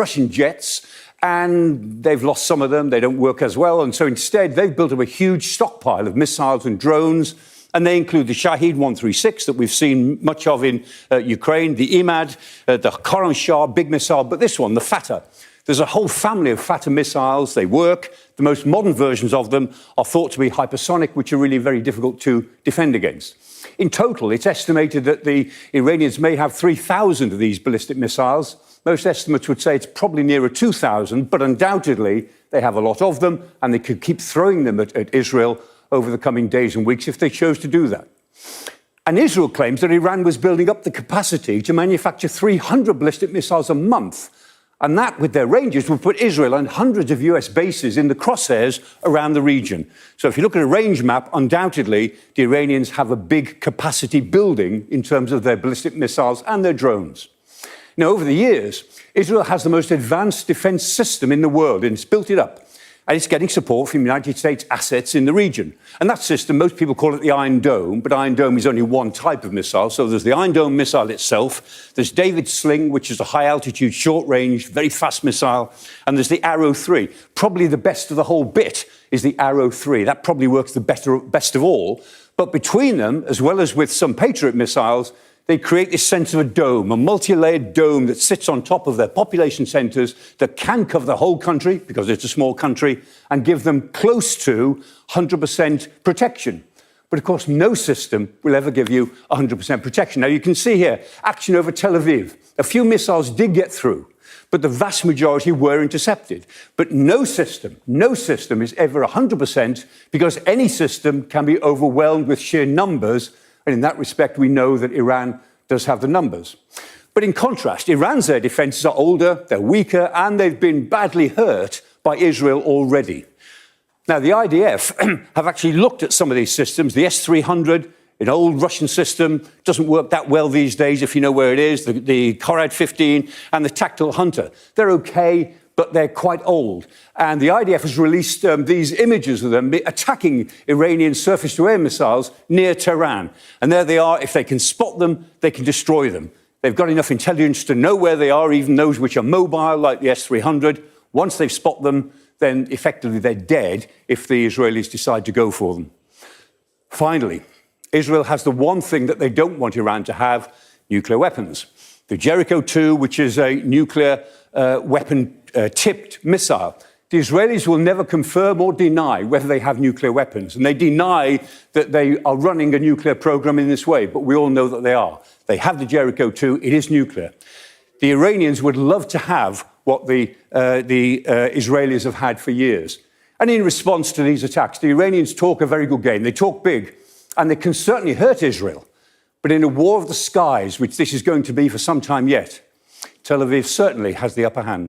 Russian jets, and they've lost some of them. They don't work as well. And so instead, they've built up a huge stockpile of missiles and drones. And they include the Shahed 136 that we've seen much of in Ukraine, the Imad, the Khorram Shah, big missile, but this one, the Fatah. There's a whole family of Fatah missiles. They work. The most modern versions of them are thought to be hypersonic, which are really very difficult to defend against. In total, it's estimated that the Iranians may have 3,000 of these ballistic missiles. Most estimates would say it's probably nearer 2,000, but undoubtedly they have a lot of them, and they could keep throwing them at Israel over the coming days and weeks if they chose to do that. And Israel claims that Iran was building up the capacity to manufacture 300 ballistic missiles a month. And that, with their ranges, would put Israel and hundreds of US bases in the crosshairs around the region. So if you look at a range map, undoubtedly, the Iranians have a big capacity building in terms of their ballistic missiles and their drones. Now, over the years, Israel has the most advanced defense system in the world, and it's built it up. And it's getting support from United States assets in the region. And that system, most people call it the Iron Dome, but Iron Dome is only one type of missile. So there's the Iron Dome missile itself, there's David Sling, which is a high-altitude, short-range, very fast missile, and there's the Arrow 3. Probably the best of the whole bit is the Arrow 3. That probably works the best of all. But between them, as well as with some Patriot missiles, they create this sense of a dome, a multi-layered dome that sits on top of their population centres that can cover the whole country, because it's a small country, and give them close to 100% protection. But of course, no system will ever give you 100% protection. Now, you can see here, action over Tel Aviv. A few missiles did get through, but the vast majority were intercepted. But no system is ever 100%, because any system can be overwhelmed with sheer numbers. And in that respect, we know that Iran does have the numbers. But in contrast, Iran's air defences are older, they're weaker, and they've been badly hurt by Israel already. Now, the IDF have actually looked at some of these systems. The S-300, an old Russian system, doesn't work that well these days, if you know where it is. The Korad 15 and the Tactical Hunter. They're okay, but they're quite old. And the IDF has released these images of them attacking Iranian surface-to-air missiles near Tehran. And there they are. If they can spot them, they can destroy them. They've got enough intelligence to know where they are, even those which are mobile, like the S-300. Once they've spotted them, then effectively they're dead if the Israelis decide to go for them. Finally, Israel has the one thing that they don't want Iran to have: nuclear weapons. The Jericho 2, which is a nuclear weapon-tipped missile. The Israelis will never confirm or deny whether they have nuclear weapons, and they deny that they are running a nuclear program in this way, but we all know that they are. They have the Jericho 2, it is nuclear. The Iranians would love to have what the Israelis have had for years. And in response to these attacks, the Iranians talk a very good game. They talk big, and they can certainly hurt Israel. But in a war of the skies, which this is going to be for some time yet, Tel Aviv certainly has the upper hand.